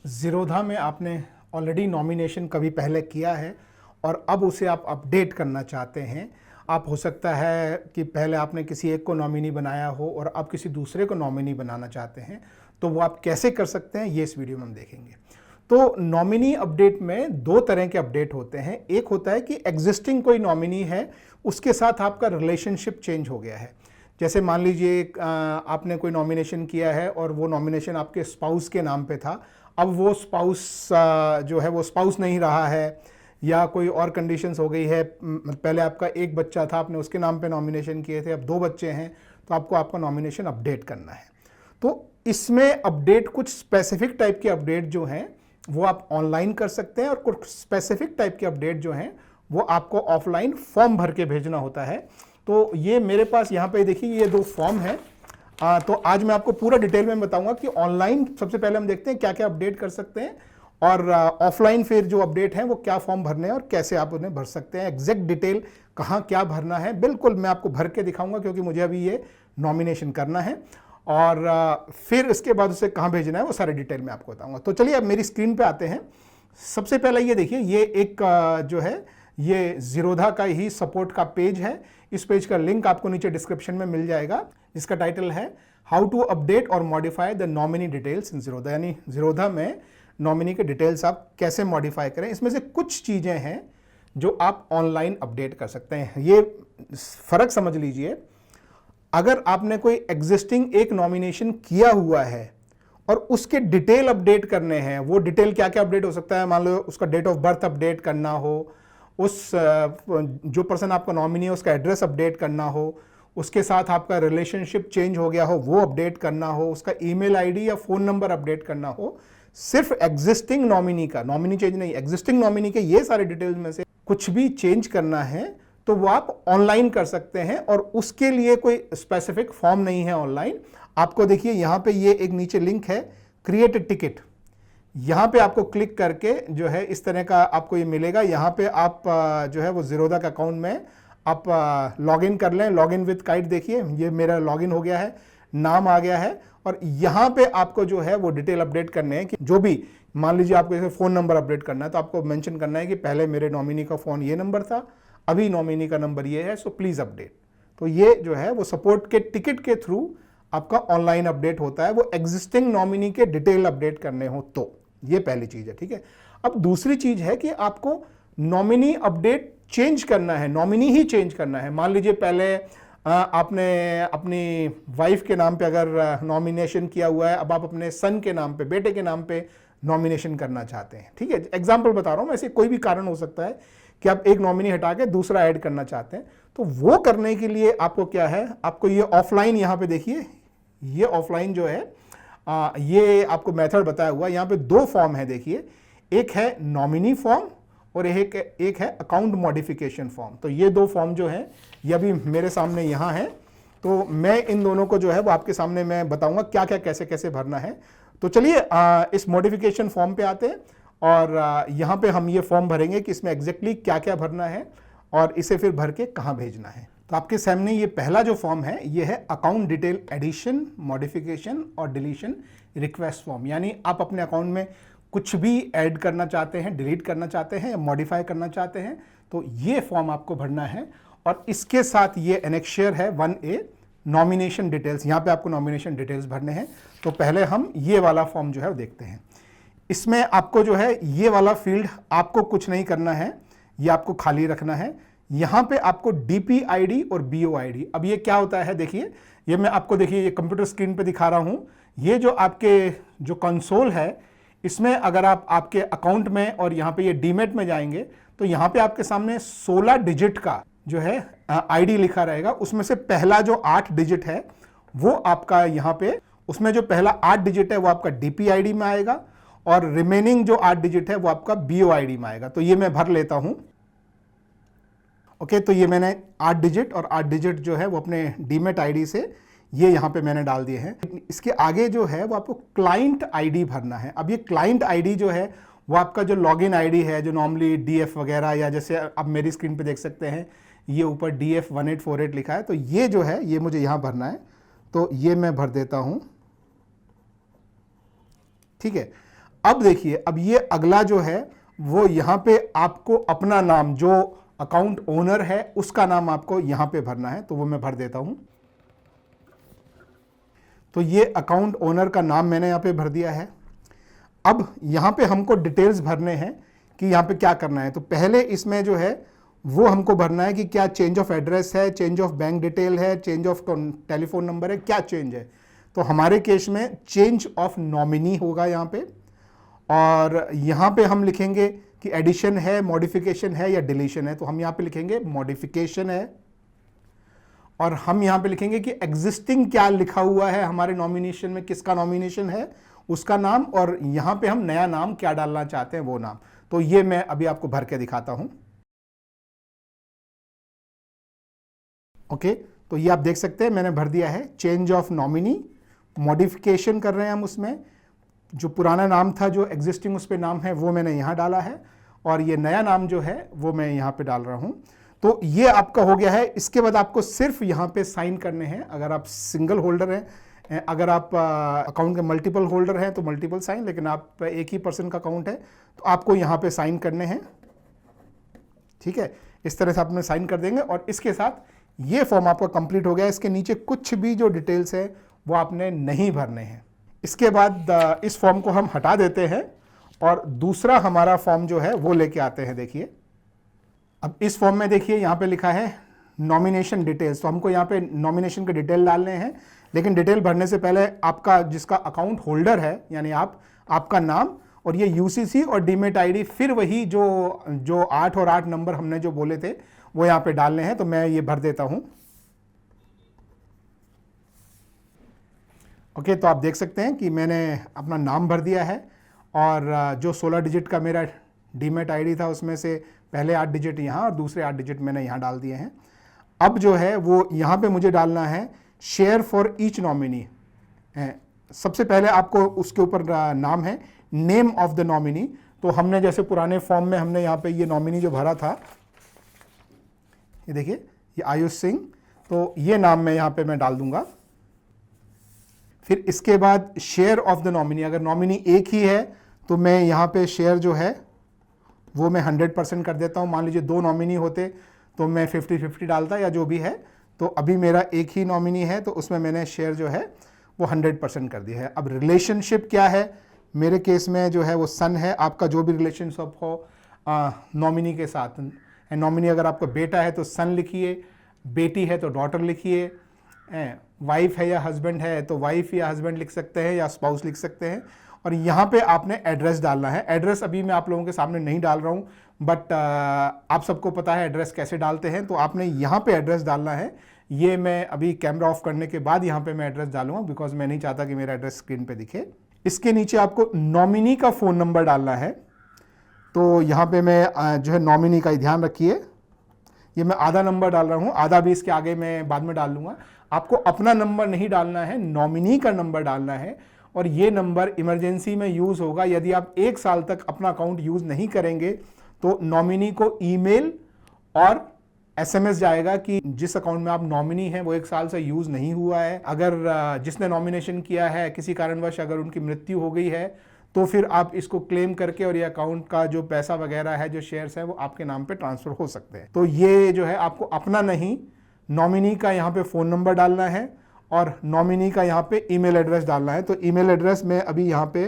ज़ीरोधा में आपने already nomination कभी पहले किया है और अब उसे आप अपडेट करना चाहते हैं। आप हो सकता है कि पहले आपने किसी एक को नॉमिनी बनाया हो और अब किसी दूसरे को नॉमिनी बनाना चाहते हैं, तो वो आप कैसे कर सकते हैं ये इस वीडियो में हम देखेंगे। तो नॉमिनी अपडेट में दो तरह के अपडेट होते हैं। एक होता है कि एग्जिस्टिंग कोई नॉमिनी है, उसके साथ आपका रिलेशनशिप चेंज हो गया है। जैसे मान लीजिए आपने कोई नॉमिनेशन किया है और वो नॉमिनेशन आपके स्पाउस के नाम पे था, अब वो स्पाउस जो है वो स्पाउस नहीं रहा है, या कोई और कंडीशंस हो गई है। पहले आपका एक बच्चा था, आपने उसके नाम पे नॉमिनेशन किए थे, अब दो बच्चे हैं, तो आपको आपका नॉमिनेशन अपडेट करना है। तो इसमें अपडेट कुछ स्पेसिफिक टाइप के अपडेट जो हैं वो आप ऑनलाइन कर सकते हैं और कुछ स्पेसिफिक टाइप के अपडेट जो हैं वो आपको ऑफलाइन फॉर्म भर के भेजना होता है। तो ये मेरे पास यहाँ पे देखिए ये दो फॉर्म है। तो आज मैं आपको पूरा डिटेल में बताऊंगा कि ऑनलाइन सबसे पहले हम देखते हैं क्या क्या अपडेट कर सकते हैं, और ऑफलाइन फिर जो अपडेट है वो क्या फॉर्म भरने हैं और कैसे आप उन्हें भर सकते हैं। एग्जैक्ट डिटेल कहाँ क्या भरना है बिल्कुल मैं आपको भर के दिखाऊंगा, क्योंकि मुझे अभी ये नॉमिनेशन करना है और फिर इसके बाद उसे कहाँ भेजना है वो सारे डिटेल में आपको बताऊंगा। तो चलिए अब मेरी स्क्रीन पे आते हैं। सबसे पहले ये देखिए, ये एक जो है ये ज़ीरोधा का ही सपोर्ट का पेज है। इस पेज का लिंक आपको नीचे डिस्क्रिप्शन में मिल जाएगा। इसका टाइटल है हाउ टू अपडेट और modify the nominee details in Zerodha, यानी ज़ीरोधा में नॉमिनी के डिटेल्स आप कैसे मॉडिफाई करें। इसमें से कुछ चीज़ें हैं जो आप ऑनलाइन अपडेट कर सकते हैं। ये फ़र्क समझ लीजिए, अगर आपने कोई एग्जिस्टिंग एक नॉमिनेशन किया हुआ है और उसके डिटेल अपडेट करने हैं, वो डिटेल क्या क्या अपडेट हो सकता है। मान लो उसका डेट ऑफ बर्थ अपडेट करना हो, उस जो पर्सन आपका नॉमिनी है उसका एड्रेस अपडेट करना हो, उसके साथ आपका रिलेशनशिप चेंज हो गया हो वो अपडेट करना हो, उसका ईमेल आईडी या फ़ोन नंबर अपडेट करना हो, सिर्फ एग्जिस्टिंग नॉमिनी का, नॉमिनी चेंज नहीं, एग्जिस्टिंग नॉमिनी के ये सारे डिटेल्स में से कुछ भी चेंज करना है तो वो आप ऑनलाइन कर सकते हैं। और उसके लिए कोई स्पेसिफिक फॉर्म नहीं है ऑनलाइन। आपको देखिए यहाँ पे ये एक नीचे लिंक है, क्रिएट ए टिकट। यहाँ पे आपको क्लिक करके जो है इस तरह का आपको ये मिलेगा। यहाँ पे आप जो है वो ज़ीरोधा का अकाउंट में आप लॉगिन कर लें। लॉगिन विद काइट, देखिए ये मेरा लॉगिन हो गया है, नाम आ गया है, और यहाँ पे आपको जो है वो डिटेल अपडेट करने हैं कि जो भी, मान लीजिए आपको जैसे फ़ोन नंबर अपडेट करना है तो आपको मेंशन करना है कि पहले मेरे नॉमिनी का फ़ोन ये नंबर था, अभी नॉमिनी का नंबर ये है, सो प्लीज़ अपडेट। तो ये जो है वो सपोर्ट के टिकट के थ्रू आपका ऑनलाइन अपडेट होता है, वो एग्जिस्टिंग नॉमिनी के डिटेल अपडेट करने हो तो। ये पहली चीज़ है, ठीक है। अब दूसरी चीज़ है कि आपको नॉमिनी अपडेट चेंज करना है, नॉमिनी ही चेंज करना है। मान लीजिए पहले आपने अपनी वाइफ के नाम पे अगर नॉमिनेशन किया हुआ है, अब आप अपने सन के नाम पे, बेटे के नाम पे नॉमिनेशन करना चाहते हैं, ठीक है। एग्जाम्पल बता रहा हूँ, ऐसे कोई भी कारण हो सकता है कि आप एक नॉमिनी हटा के दूसरा ऐड करना चाहते हैं। तो वो करने के लिए आपको क्या है, आपको ये ऑफलाइन, यहाँ पे देखिए ये ऑफलाइन जो है ये आपको मेथड बताया हुआ। यहाँ पे दो फॉर्म है, देखिए, एक है नॉमिनी फॉर्म और एक है अकाउंट मॉडिफिकेशन फॉर्म। तो ये दो फॉर्म जो है ये अभी मेरे सामने यहाँ है। तो मैं इन दोनों को जो है वो आपके सामने मैं बताऊंगा क्या क्या कैसे कैसे भरना है। तो चलिए इस मॉडिफिकेशन फॉर्म पे आते हैं और यहाँ पे हम ये फॉर्म भरेंगे कि इसमें एग्जैक्टली क्या क्या भरना है और इसे फिर भर के कहाँ भेजना है। तो आपके सामने ये पहला जो फॉर्म है ये है अकाउंट डिटेल एडिशन, मॉडिफिकेशन और डिलीशन रिक्वेस्ट फॉर्म। यानी आप अपने अकाउंट में कुछ भी ऐड करना चाहते हैं, डिलीट करना चाहते हैं या मॉडिफाई करना चाहते हैं, तो ये फॉर्म आपको भरना है। और इसके साथ ये एनेक्शियर है 1A नॉमिनेशन डिटेल्स। यहाँ पे आपको नॉमिनेशन डिटेल्स भरने हैं। तो पहले हम ये वाला फॉर्म जो है वो देखते हैं। इसमें आपको जो है ये वाला फील्ड आपको कुछ नहीं करना है, ये आपको खाली रखना है। यहाँ पे आपको DPID और BOID, अब ये क्या होता है देखिए, ये मैं आपको देखिए ये कंप्यूटर स्क्रीन पे दिखा रहा हूँ। ये जो आपके जो कंसोल है इसमें अगर आप आपके अकाउंट में और यहाँ पे ये डीमेट में जाएंगे तो यहाँ पे आपके सामने 16 डिजिट का जो है ID लिखा रहेगा। उसमें से पहला जो 8 डिजिट है वो आपका यहाँ पे, उसमें जो पहला 8 डिजिट है वो आपका DPID में आएगा और रिमेनिंग जो 8 डिजिट है वो आपका BOID में आएगा। तो ये मैं भर लेता हूँ। ओके, तो ये मैंने 8 डिजिट और 8 डिजिट जो है वो अपने डीमेट ID से ये यहाँ पे मैंने डाल दिए हैं। इसके आगे जो है वो आपको क्लाइंट ID भरना है। अब ये क्लाइंट ID जो है वो आपका जो लॉगिन ID है, जो नॉर्मली DF वगैरह, या जैसे आप मेरी स्क्रीन पे देख सकते हैं ये ऊपर DF1848 लिखा है, तो ये जो है ये मुझे यहाँ भरना है। तो ये मैं भर देता हूँ, ठीक है। अब देखिए, अब ये अगला जो है वो यहाँ पे आपको अपना नाम, जो अकाउंट ओनर है उसका नाम आपको यहाँ पे भरना है, तो वो मैं भर देता हूँ। तो ये अकाउंट ओनर का नाम मैंने यहाँ पे भर दिया है। अब यहाँ पे हमको डिटेल्स भरने हैं कि यहाँ पे क्या करना है। तो पहले इसमें जो है वो हमको भरना है कि क्या चेंज ऑफ एड्रेस है, चेंज ऑफ बैंक डिटेल है, चेंज ऑफ टेलीफोन नंबर है, क्या चेंज है। तो हमारे केस में चेंज ऑफ नॉमिनी होगा यहाँ पे, और यहाँ पे हम लिखेंगे कि एडिशन है, मॉडिफिकेशन है या डिलीशन है। तो हम यहाँ पे लिखेंगे मॉडिफिकेशन है, और हम यहाँ पे लिखेंगे कि एग्जिस्टिंग क्या लिखा हुआ है हमारे नॉमिनेशन में, किसका नॉमिनेशन है उसका नाम, और यहाँ पे हम नया नाम क्या डालना चाहते हैं वो नाम। तो ये मैं अभी आपको भर के दिखाता हूँ। ओके, तो ये आप देख सकते हैं मैंने भर दिया है चेंज ऑफ नॉमिनी। मॉडिफिकेशन कर रहे हैं हम उसमें, जो पुराना नाम था जो एग्जिस्टिंग उस पर नाम है वो मैंने यहाँ डाला है, और ये नया नाम जो है वो मैं यहाँ पे डाल रहा हूँ। तो ये आपका हो गया है। इसके बाद आपको सिर्फ यहाँ पे साइन करने हैं। अगर आप सिंगल होल्डर हैं, अगर आप अकाउंट के मल्टीपल होल्डर हैं तो मल्टीपल साइन, लेकिन आप एक ही पर्सन का अकाउंट है तो आपको यहाँ पे साइन करने हैं। ठीक है, इस तरह से आपने साइन कर देंगे, और इसके साथ ये फॉर्म आपका कंप्लीट हो गया। इसके नीचे कुछ भी जो डिटेल्स है वो आपने नहीं भरने हैं। इसके बाद इस फॉर्म को हम हटा देते हैं और दूसरा हमारा फॉर्म जो है वो लेके आते हैं। देखिए, अब इस फॉर्म में देखिए यहाँ पे लिखा है नॉमिनेशन डिटेल्स। तो हमको यहाँ पे नॉमिनेशन के डिटेल डालने हैं, लेकिन डिटेल भरने से पहले आपका जिसका अकाउंट होल्डर है, यानी आपका नाम, और ये यूसीसी और डीमेट आईडी, फिर वही जो 8 और 8 नंबर हमने जो बोले थे वो यहाँ पे डालने हैं। तो मैं ये भर देता हूँ। ओके, तो आप देख सकते हैं कि मैंने अपना नाम भर दिया है, और जो 16 डिजिट का मेरा डीमेट आईडी था उसमें से पहले 8 डिजिट यहाँ और दूसरे 8 डिजिट मैंने यहाँ डाल दिए हैं। अब जो है वो यहाँ पे मुझे डालना है शेयर फॉर ईच नॉमिनी। सबसे पहले आपको उसके ऊपर नाम है नेम ऑफ द नॉमिनी। तो हमने जैसे पुराने फॉर्म में हमने यहाँ पे ये नॉमिनी जो भरा था, ये देखिए, ये आयुष सिंह, तो ये नाम मैं यहाँ पे मैं डाल दूंगा। फिर इसके बाद शेयर ऑफ द नॉमिनी, अगर नॉमिनी एक ही है तो मैं यहाँ पे शेयर जो है वो मैं 100% कर देता हूँ। मान लीजिए 2 नॉमिनी होते तो मैं 50-50 डालता या जो भी है। तो अभी मेरा एक ही नॉमिनी है तो उसमें मैंने शेयर जो है वो 100% कर दिया है। अब रिलेशनशिप क्या है, मेरे केस में जो है वो सन है। आपका जो भी रिलेशनशिप हो नॉमिनी के साथ, नॉमिनी अगर आपका बेटा है तो सन लिखिए, बेटी है तो डॉटर लिखिए, वाइफ है या हस्बैंड है तो वाइफ या हस्बैंड लिख सकते हैं या स्पाउस लिख सकते हैं। और यहाँ पे आपने एड्रेस डालना है। एड्रेस अभी मैं आप लोगों के सामने नहीं डाल रहा हूँ, बट आप सबको पता है एड्रेस कैसे डालते हैं। तो आपने यहाँ पे एड्रेस डालना है। ये मैं अभी कैमरा ऑफ करने के बाद यहाँ पे मैं एड्रेस डालूंगा, बिकॉज मैं नहीं चाहता कि मेरा एड्रेस स्क्रीन पे दिखे। इसके नीचे आपको नॉमिनी का फ़ोन नंबर डालना है। तो यहाँ पे मैं जो है नॉमिनी का ही ध्यान रखिए, ये मैं आधा नंबर डाल रहा हूँ, आधा भी इसके आगे मैं बाद में डाल लूँगा। आपको अपना नंबर नहीं डालना है, नॉमिनी का नंबर डालना है। और ये नंबर इमरजेंसी में यूज़ होगा। यदि आप 1 साल तक अपना अकाउंट यूज़ नहीं करेंगे तो नॉमिनी को ईमेल और एसएमएस जाएगा कि जिस अकाउंट में आप नॉमिनी हैं वो 1 साल से यूज़ नहीं हुआ है। अगर जिसने नॉमिनेशन किया है किसी कारणवश अगर उनकी मृत्यु हो गई है तो फिर आप इसको क्लेम करके और ये अकाउंट का जो पैसा वगैरह है, जो शेयर्स हैं, वो आपके नाम पे ट्रांसफ़र हो सकते हैं। तो ये जो है आपको अपना नहीं, नॉमिनी का यहाँ पे फ़ोन नंबर डालना है और नॉमिनी का यहाँ पे ईमेल एड्रेस डालना है। तो ईमेल एड्रेस मैं अभी यहाँ पे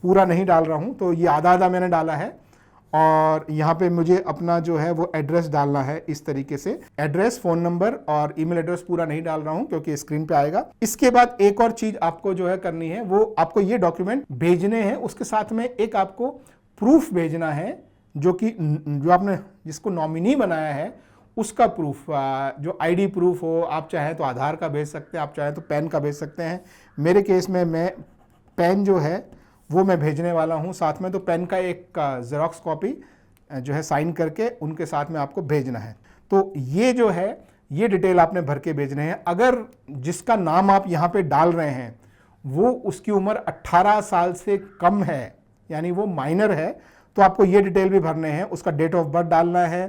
पूरा नहीं डाल रहा हूँ, तो ये आधा आधा मैंने डाला है। और यहाँ पे मुझे अपना जो है वो एड्रेस डालना है इस तरीके से, एड्रेस, फ़ोन नंबर और ईमेल एड्रेस पूरा नहीं डाल रहा हूँ क्योंकि स्क्रीन पे आएगा। इसके बाद एक और चीज़ आपको जो है करनी है, वो आपको ये डॉक्यूमेंट भेजने हैं। उसके साथ में एक आपको प्रूफ भेजना है, जो आपने जिसको नॉमिनी बनाया है उसका प्रूफ, जो आईडी प्रूफ हो। आप चाहें तो आधार का भेज सकते हैं, आप चाहें तो पैन का भेज सकते हैं। मेरे केस में मैं पैन जो है वो मैं भेजने वाला हूं साथ में। तो पैन का एक ज़ेरॉक्स कॉपी जो है साइन करके उनके साथ में आपको भेजना है। तो ये जो है ये डिटेल आपने भर के भेजने हैं। अगर जिसका नाम आप यहाँ पे डाल रहे हैं वो उसकी उम्र 18 साल से कम है, यानी वो माइनर है, तो आपको ये डिटेल भी भरने हैं। उसका डेट ऑफ बर्थ डालना है,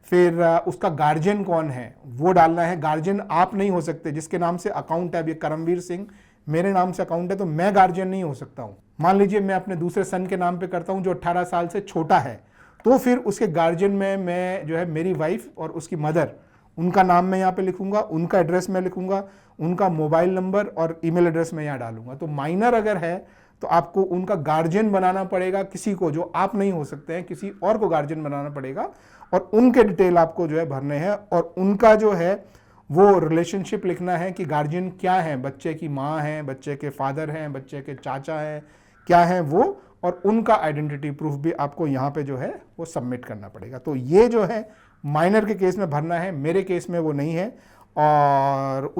फिर उसका गार्जियन कौन है वो डालना है। गार्जियन आप नहीं हो सकते, जिसके नाम से अकाउंट है। अब ये करमवीर सिंह मेरे नाम से अकाउंट है तो मैं गार्जियन नहीं हो सकता हूँ। मान लीजिए मैं अपने दूसरे सन के नाम पे करता हूँ जो 18 साल से छोटा है, तो फिर उसके गार्जियन में मैं जो है मेरी वाइफ और उसकी मदर, उनका नाम मैं यहाँ पे लिखूंगा, उनका एड्रेस मैं लिखूंगा, उनका मोबाइल नंबर और ईमेल एड्रेस मैं यहाँ डालूंगा। तो माइनर अगर है तो आपको उनका गार्जियन बनाना पड़ेगा, किसी को जो आप नहीं हो सकते हैं, किसी और को गार्जियन बनाना पड़ेगा और उनके डिटेल आपको जो है भरने हैं और उनका जो है वो रिलेशनशिप लिखना है कि गार्जियन क्या है, बच्चे की माँ है, बच्चे के फादर हैं, बच्चे के चाचा हैं, क्या हैं वो, और उनका आइडेंटिटी प्रूफ भी आपको यहाँ पे जो है वो सबमिट करना पड़ेगा। तो ये जो है माइनर के केस में भरना है, मेरे केस में वो नहीं है। और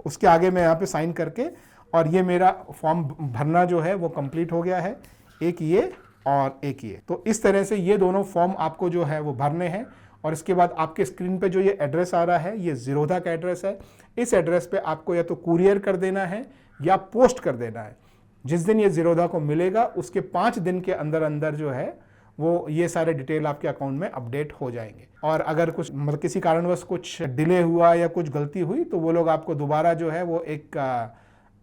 उसके आगे मैं यहाँ पे साइन करके, और ये मेरा फॉर्म भरना जो है वो कंप्लीट हो गया है, एक ये और एक ये। तो इस तरह से ये दोनों फॉर्म आपको जो है वो भरने हैं। और इसके बाद आपके स्क्रीन पे जो ये एड्रेस आ रहा है, ये ज़ीरोधा का एड्रेस है। इस एड्रेस पे आपको या तो कुरियर कर देना है या पोस्ट कर देना है। जिस दिन ये ज़ीरोधा को मिलेगा उसके 5 दिन के अंदर अंदर जो है वो ये सारे डिटेल आपके अकाउंट में अपडेट हो जाएंगे। और अगर कुछ मतलब किसी कारणवश कुछ डिले हुआ या कुछ गलती हुई तो वो लोग आपको दोबारा जो है वो एक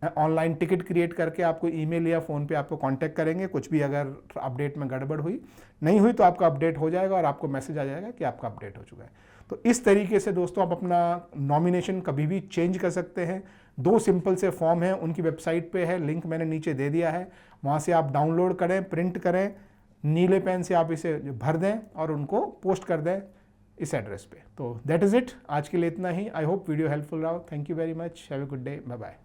ऑनलाइन टिकट क्रिएट करके आपको ईमेल या फ़ोन पे आपको कांटेक्ट करेंगे। कुछ भी अगर अपडेट में गड़बड़ हुई नहीं हुई तो आपका अपडेट हो जाएगा और आपको मैसेज आ जाएगा कि आपका अपडेट हो चुका है। तो इस तरीके से दोस्तों आप अपना नॉमिनेशन कभी भी चेंज कर सकते हैं। 2 सिंपल से फॉर्म हैं, उनकी वेबसाइट पे है, लिंक मैंने नीचे दे दिया है, वहाँ से आप डाउनलोड करें, प्रिंट करें, नीले पेन से आप इसे भर दें और उनको पोस्ट कर दें इस एड्रेस पे। तो दैट इज़ इट, आज के लिए इतना ही। आई होप वीडियो हेल्पफुल रहा हो। Thank you very much, have a good day, bye bye.